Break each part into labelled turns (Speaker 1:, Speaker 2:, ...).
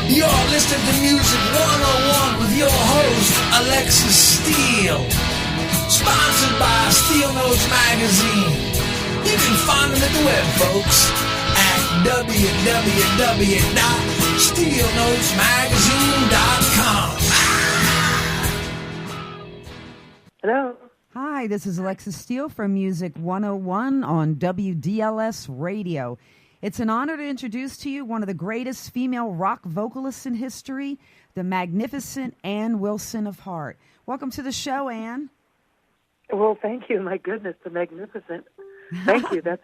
Speaker 1: You're listening to Music 101 with your host, Alexxis Steele. Sponsored by Steele Notes Magazine. You can find them at the web, folks, at www.steelenotesmagazine.com.
Speaker 2: Hello.
Speaker 3: Hi, this is Alexxis Steele from Music 101 on WDLS Radio. It's an honor to introduce to you one of the greatest female rock vocalists in history, the magnificent Ann Wilson of Heart. Welcome to the show, Ann.
Speaker 2: Well, thank you. My goodness, the magnificent. Thank you. That's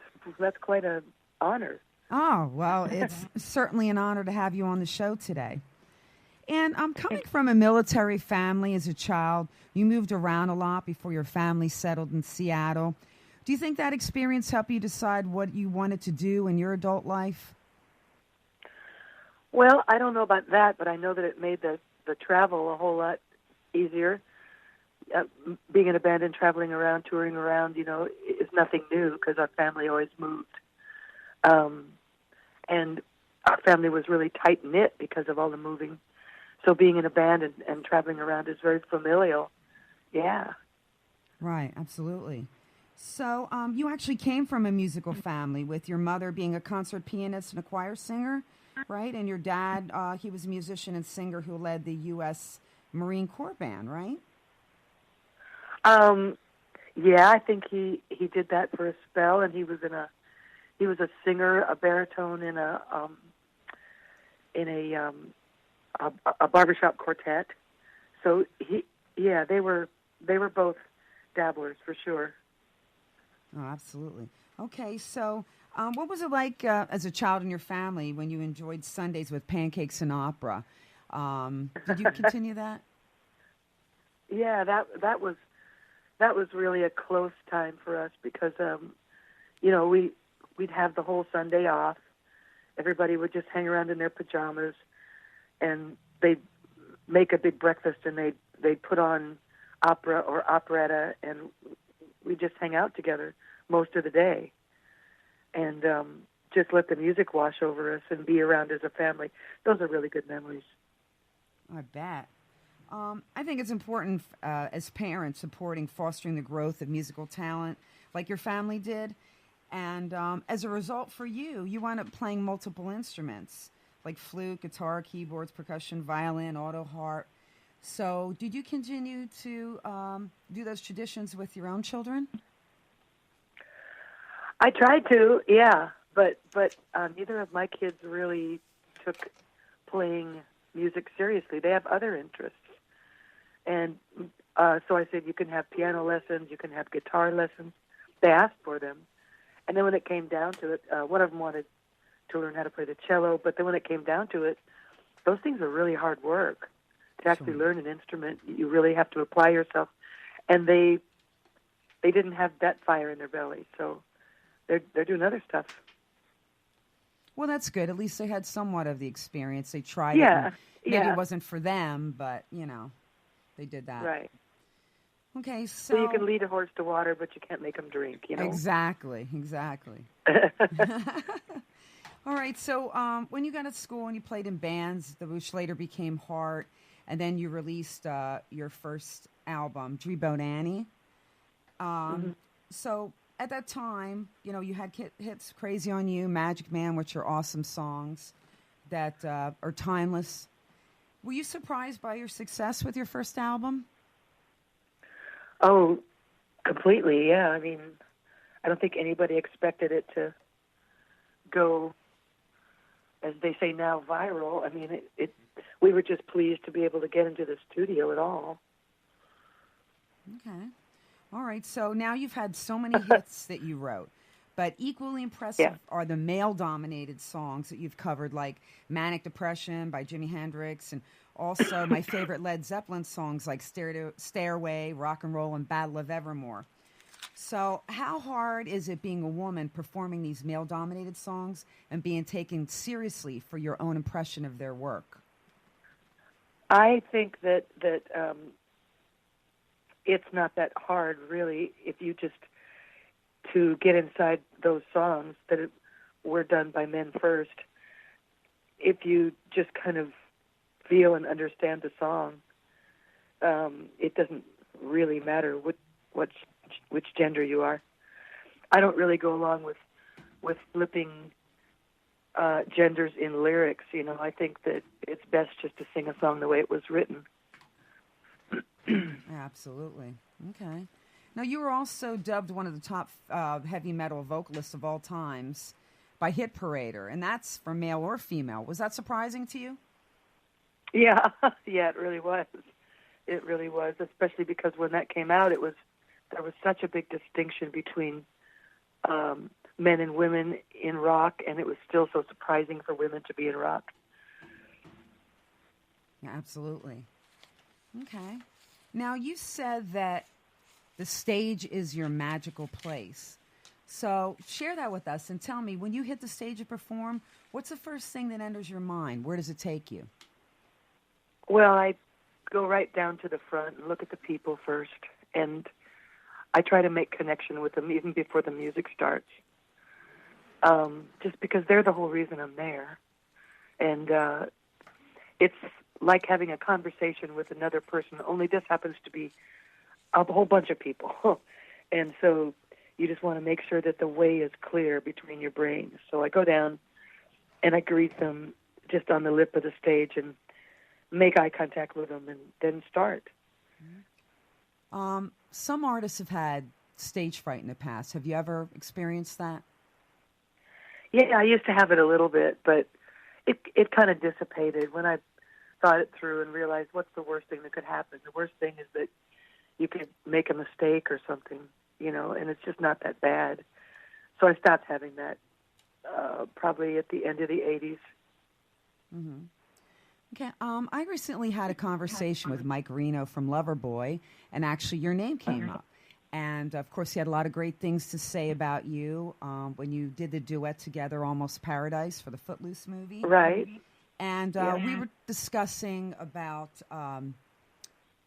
Speaker 2: quite an honor.
Speaker 3: Oh, well, it's certainly an honor to have you on the show today. And I'm coming from a military family as a child. You moved around a lot before your family settled in Seattle. Do you think that experience helped you decide what you wanted to do in your adult life?
Speaker 2: Well, I don't know about that, but I know that it made the travel a whole lot easier. Being in a band and traveling around, touring around, is nothing new because our family always moved. And our family was really tight-knit because of all the moving. So being in a band and traveling around is very familial. Yeah.
Speaker 3: Right, absolutely. So you actually came from a musical family with your mother being a concert pianist and a choir singer, right? And your dad, he was a musician and singer who led the U.S. Marine Corps Band, right?
Speaker 2: Yeah, I think he did that for a spell, and he was a singer, a baritone in a barbershop quartet. So they were both dabblers for sure.
Speaker 3: Oh, absolutely. Okay, so what was it like as a child in your family when you enjoyed Sundays with Pancakes and Opera? Did you continue that?
Speaker 2: Yeah, that was really a close time for us because we'd have the whole Sunday off. Everybody would just hang around in their pajamas, and they'd make a big breakfast, and they'd put on opera or operetta, and we just hang out together most of the day and just let the music wash over us and be around as a family. Those are really good memories.
Speaker 3: I bet. I think it's important as parents supporting, fostering the growth of musical talent like your family did. And as a result for you wound up playing multiple instruments like flute, guitar, keyboards, percussion, violin, auto harp. So did you continue to do those traditions with your own children?
Speaker 2: I tried to, yeah, but neither of my kids really took playing music seriously. They have other interests. And so I said, you can have piano lessons, you can have guitar lessons. They asked for them. And then when it came down to it, one of them wanted to learn how to play the cello, but then when it came down to it, those things are really hard work. To actually learn an instrument, you really have to apply yourself. And they didn't have that fire in their belly, so they're doing other stuff.
Speaker 3: Well, that's good. At least they had somewhat of the experience. They tried
Speaker 2: it.
Speaker 3: Maybe it wasn't for them, but, they did that.
Speaker 2: Right.
Speaker 3: Okay, so
Speaker 2: you can lead a horse to water, but you can't make him drink,
Speaker 3: Exactly. All right, so when you got to school and you played in bands, which later became Heart, and then you released your first album, Dreamboat Annie. So at that time, you had hits Crazy on You, Magic Man, which are awesome songs that are timeless. Were you surprised by your success with your first album?
Speaker 2: Oh, completely, yeah. I mean, I don't think anybody expected it to go, as they say now, viral. I mean, we were just pleased to be able to get into the studio at all.
Speaker 3: Okay. All right, so now you've had so many hits that you wrote, but equally impressive are the male-dominated songs that you've covered, like Manic Depression by Jimi Hendrix, and also my favorite Led Zeppelin songs like Stairway, Rock and Roll, and Battle of Evermore. So how hard is it being a woman performing these male-dominated songs and being taken seriously for your own impression of their work?
Speaker 2: I think that it's not that hard, really, if you just to get inside those songs that were done by men first. If you just kind of feel and understand the song. It doesn't really matter which gender you are. I don't really go along with flipping genders in lyrics. I think that it's best just to sing a song the way it was written.
Speaker 3: Absolutely. Okay. Now, you were also dubbed one of the top heavy metal vocalists of all times by Hit Parader, and that's for male or female. Was that surprising to you?
Speaker 2: Yeah, yeah, it really was. It really was, especially because when that came out, there was such a big distinction between men and women in rock, and it was still so surprising for women to be in rock.
Speaker 3: Yeah, absolutely. Okay. Now, you said that the stage is your magical place. So share that with us and tell me, when you hit the stage to perform, what's the first thing that enters your mind? Where does it take you?
Speaker 2: Well, I go right down to the front and look at the people first, and I try to make connection with them even before the music starts, just because they're the whole reason I'm there. And it's like having a conversation with another person, only this happens to be a whole bunch of people. And so you just want to make sure that the way is clear between your brains. So I go down and I greet them just on the lip of the stage and make eye contact with them and then start.
Speaker 3: Some artists have had stage fright in the past. Have you ever experienced that?
Speaker 2: Yeah, I used to have it a little bit, but it kind of dissipated when I thought it through and realized what's the worst thing that could happen. The worst thing is that you could make a mistake or something, and it's just not that bad. So I stopped having that probably at the end of the 80s.
Speaker 3: Mm-hmm. Okay. I recently had a conversation with Mike Reno from Loverboy, and actually your name came up. And, of course, he had a lot of great things to say about you when you did the duet together, Almost Paradise, for the Footloose movie.
Speaker 2: Right.
Speaker 3: And we were discussing about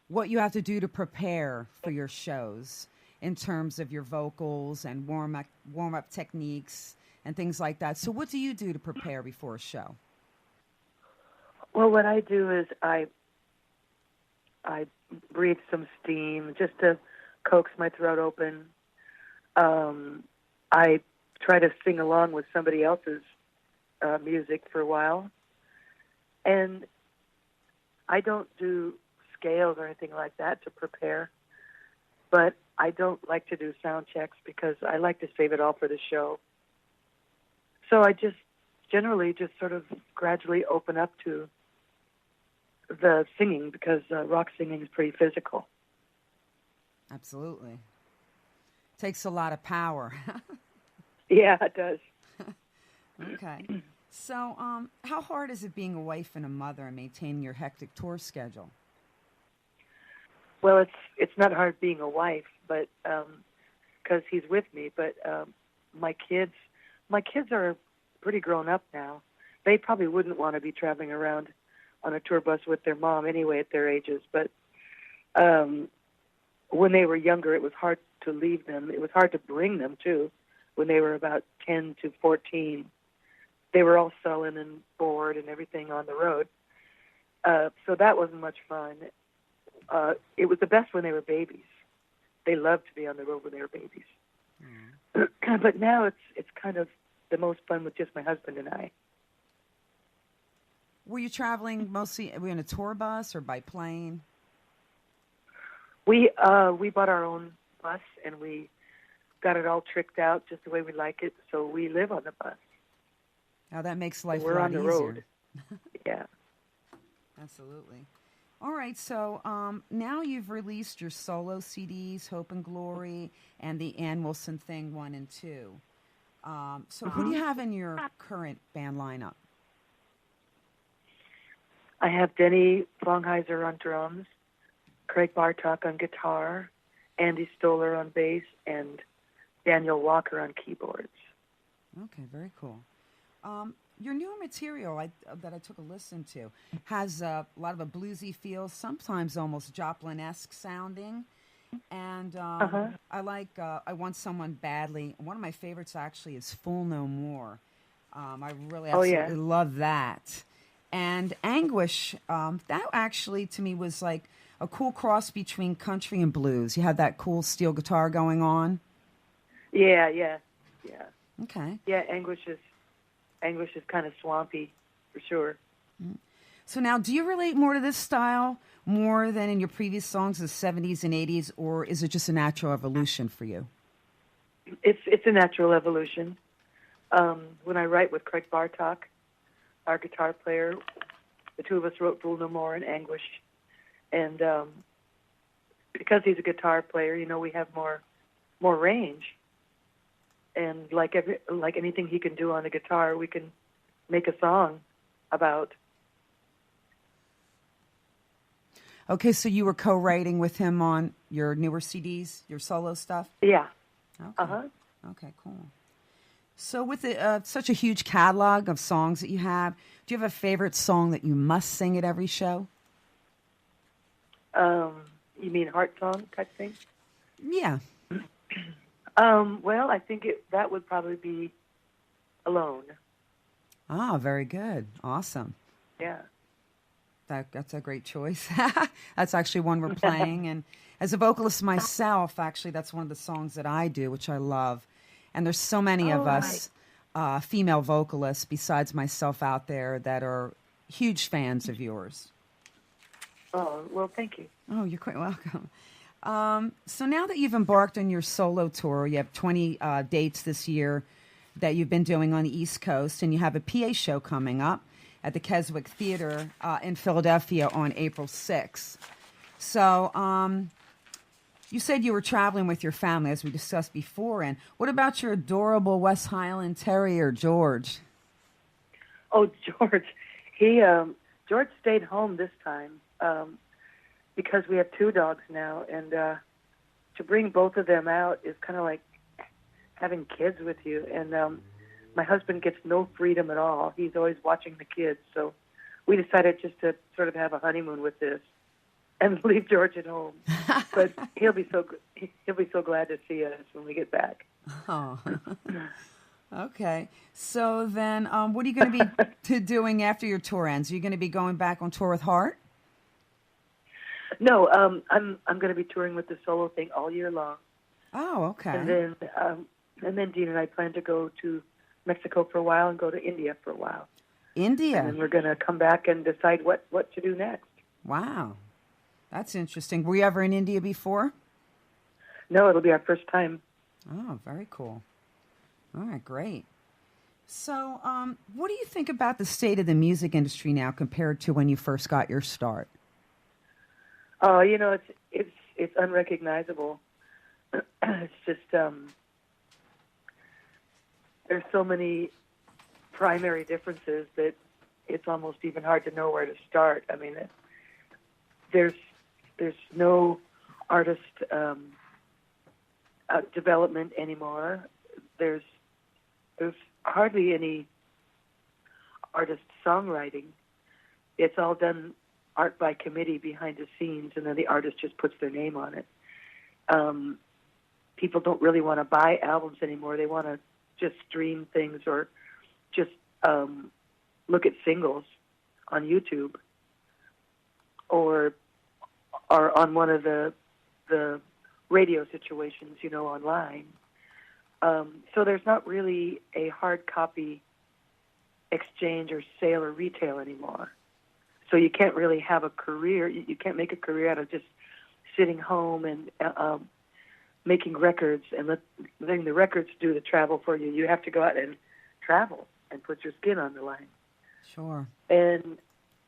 Speaker 3: what you have to do to prepare for your shows in terms of your vocals and warm-up techniques and things like that. So what do you do to prepare before a show?
Speaker 2: Well, what I do is I breathe some steam just to coax my throat open. I try to sing along with somebody else's music for a while. And I don't do scales or anything like that to prepare, but I don't like to do sound checks because I like to save it all for the show. So I just generally just sort of gradually open up to the singing because rock singing is pretty physical.
Speaker 3: Absolutely. Takes a lot of power.
Speaker 2: Yeah, it does.
Speaker 3: Okay. So how hard is it being a wife and a mother and maintaining your hectic tour schedule?
Speaker 2: Well, it's not hard being a wife, but because he's with me. But my kids are pretty grown up now. They probably wouldn't want to be traveling around on a tour bus with their mom anyway at their ages. But when they were younger, it was hard to leave them. It was hard to bring them too. When they were about 10 to 14, they were all sullen and bored and everything on the road. So that wasn't much fun. It was the best when they were babies. They loved to be on the road when they were babies. Mm. But now it's kind of the most fun with just my husband and I.
Speaker 3: Were you traveling mostly? Were you in a tour bus or by plane?
Speaker 2: We bought our own bus and we got it all tricked out just the way we like it. So we live on the bus.
Speaker 3: Now that makes life
Speaker 2: We're
Speaker 3: a lot
Speaker 2: on the
Speaker 3: easier.
Speaker 2: road. Yeah.
Speaker 3: Absolutely. All right, so now you've released your solo CDs, Hope and Glory, and the Ann Wilson Thing 1 and 2. So who do you have in your current band lineup?
Speaker 2: I have Denny Longheiser on drums, Craig Bartok on guitar, Andy Stoller on bass, and Daniel Walker on keyboards.
Speaker 3: Okay, very cool. Your newer material that I took a listen to has a lot of a bluesy feel, sometimes almost Joplin-esque sounding. And I like I Want Someone Badly. One of my favorites actually is Fool No More. I really absolutely love that. And Anguish, that actually to me was like a cool cross between country and blues. You had that cool steel guitar going on.
Speaker 2: Yeah.
Speaker 3: Okay.
Speaker 2: Yeah, Anguish is kind of swampy, for sure.
Speaker 3: So now, do you relate more to this style more than in your previous songs, the 70s and 80s, or is it just a natural evolution for you?
Speaker 2: It's a natural evolution. When I write with Craig Bartok, our guitar player, the two of us wrote Rule No More and Anguish. And because he's a guitar player, we have more range. And like anything he can do on the guitar, we can make a song about.
Speaker 3: Okay, so you were co-writing with him on your newer CDs, your solo stuff?
Speaker 2: Yeah.
Speaker 3: Okay. Okay, cool. So with such a huge catalog of songs that you have, do you have a favorite song that you must sing at every show?
Speaker 2: You mean heart song type thing?
Speaker 3: Yeah.
Speaker 2: Well, I think that would probably be Alone.
Speaker 3: Ah, very good. Awesome.
Speaker 2: Yeah.
Speaker 3: That's a great choice. That's actually one we're playing. And as a vocalist myself, actually, that's one of the songs that I do, which I love. And there's so many of us female vocalists besides myself out there that are huge fans of yours.
Speaker 2: Oh, well, thank you.
Speaker 3: Oh, you're quite welcome. So now that you've embarked on your solo tour, you have 20 dates this year that you've been doing on the East Coast, and you have a PA show coming up at the Keswick Theater in Philadelphia on April 6th. So you said you were traveling with your family, as we discussed before. And what about your adorable West Highland Terrier, George?
Speaker 2: Oh, George. George stayed home this time because we have two dogs now. And to bring both of them out is kind of like having kids with you. And my husband gets no freedom at all. He's always watching the kids. So we decided just to sort of have a honeymoon with this and leave George at home. But he'll be so glad to see us when we get back.
Speaker 3: Oh. Okay. So then what are you going to be doing after your tour ends? Are you going to be going back on tour with Heart?
Speaker 2: No, I'm going to be touring with the solo thing all year long.
Speaker 3: Oh, okay.
Speaker 2: And then Dean and I plan to go to Mexico for a while and go to India for a while.
Speaker 3: India.
Speaker 2: And then we're going to come back and decide what to do next.
Speaker 3: Wow. That's interesting. Were you ever in India before?
Speaker 2: No, it'll be our first time.
Speaker 3: Oh, very cool. All right, great. So what do you think about the state of the music industry now compared to when you first got your start?
Speaker 2: Oh, it's unrecognizable. It's just there's so many primary differences that it's almost even hard to know where to start. I mean, there's no artist development anymore. There's hardly any artist songwriting. It's all done art by committee behind the scenes, and then the artist just puts their name on it. People don't really want to buy albums anymore. They want to just stream things or just look at singles on YouTube or on one of the radio situations, online. So there's not really a hard copy exchange or sale or retail anymore. So you can't really have a career. You can't make a career out of just sitting home and making records and letting the records do the travel for you. You have to go out and travel and put your skin on the line.
Speaker 3: Sure.
Speaker 2: And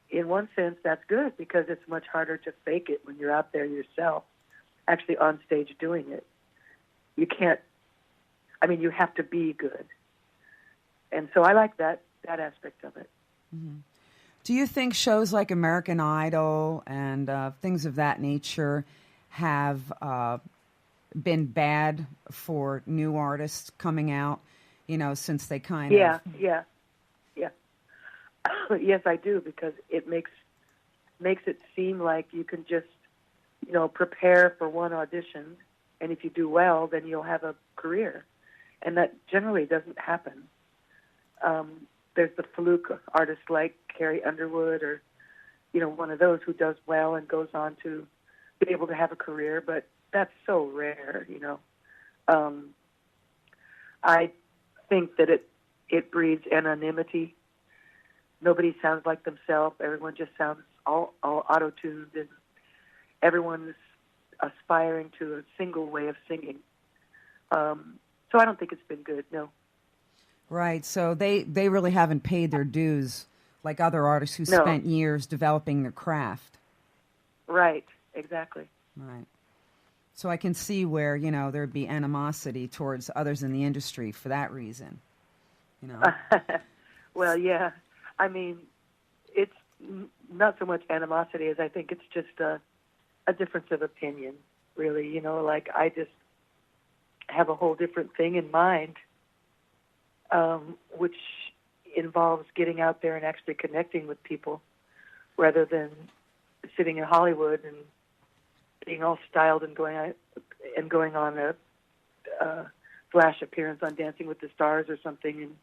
Speaker 2: in one sense, that's good because it's much harder to fake it when you're out there yourself, actually on stage doing it. You can't, you have to be good. And so I like that aspect of it.
Speaker 3: Mm-hmm. Do you think shows like American Idol and things of that nature have been bad for new artists coming out, since they kind of...
Speaker 2: Yeah. Yes, I do, because it makes it seem like you can just, prepare for one audition, and if you do well, then you'll have a career. And that generally doesn't happen. there's the fluke artists like Carrie Underwood or, one of those who does well and goes on to be able to have a career, but that's so rare, I think that it breeds anonymity. Nobody sounds like themselves. Everyone just sounds all auto-tuned, and everyone's aspiring to a single way of singing. So I don't think it's been good, no.
Speaker 3: Right, so they really haven't paid their dues like other artists who spent years developing their craft.
Speaker 2: Right, exactly.
Speaker 3: Right. So I can see where, there'd be animosity towards others in the industry for that reason,
Speaker 2: Well, yeah. I mean, it's not so much animosity as I think it's just a difference of opinion, really. Like I just have a whole different thing in mind, which involves getting out there and actually connecting with people rather than sitting in Hollywood and being all styled and going on a flash appearance on Dancing with the Stars or something, and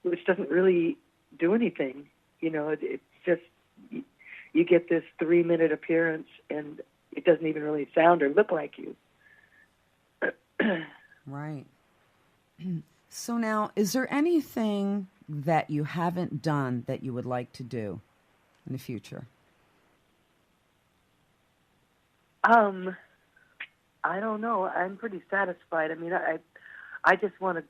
Speaker 2: which doesn't really do anything. It's just you get this 3-minute appearance and it doesn't even really sound or look like you.
Speaker 3: Right. So now, is there anything that you haven't done that you would like to do in the future?
Speaker 2: I don't know. I'm pretty satisfied. I mean, I just want to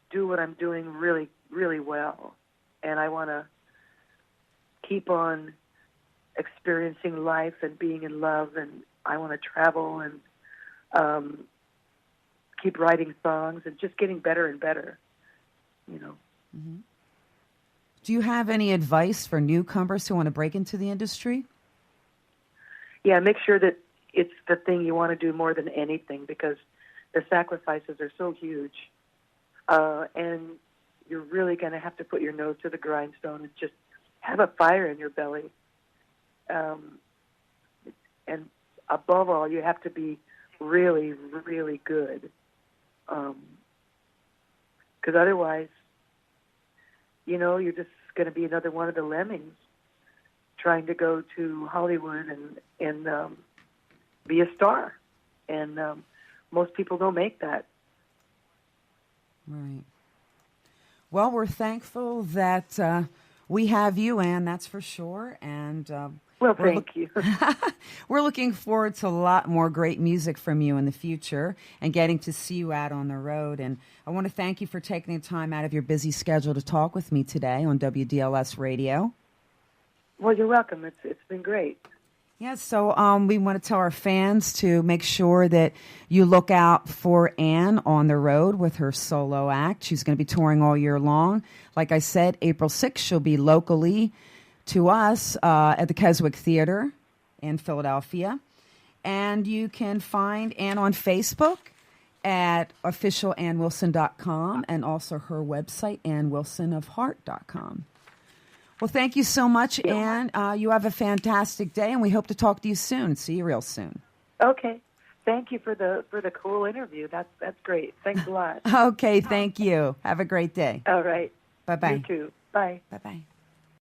Speaker 2: do what I'm doing really, really well. And I want to keep on experiencing life and being in love. And I want to travel and keep writing songs and just getting better and better, Mm-hmm.
Speaker 3: Do you have any advice for newcomers who want to break into the industry?
Speaker 2: Yeah, make sure that it's the thing you want to do more than anything, because the sacrifices are so huge. And you're really going to have to put your nose to the grindstone and just have a fire in your belly. And above all, you have to be really, really good. Because otherwise, you're just going to be another one of the lemmings trying to go to Hollywood and be a star. And most people don't make that.
Speaker 3: Right. Well, we're thankful that we have you, Ann, that's for sure. And
Speaker 2: well, thank you.
Speaker 3: We're looking forward to a lot more great music from you in the future and getting to see you out on the road. And I want to thank you for taking the time out of your busy schedule to talk with me today on WDLS Radio.
Speaker 2: Well, you're welcome. It's been great.
Speaker 3: Yeah, so we want to tell our fans to make sure that you look out for Ann on the road with her solo act. She's going to be touring all year long. Like I said, April 6th, she'll be locally to us at the Keswick Theater in Philadelphia. And you can find Ann on Facebook at officialannwilson.com and also her website, annwilsonofheart.com. Well, thank you so much, Ann. You have a fantastic day, and we hope to talk to you soon. See you real soon.
Speaker 2: Okay. Thank you for the cool interview. That's great. Thanks a lot.
Speaker 3: Okay, thank you. Have a great day.
Speaker 2: All right.
Speaker 3: Bye-bye.
Speaker 2: You too. Bye.
Speaker 3: Bye-bye.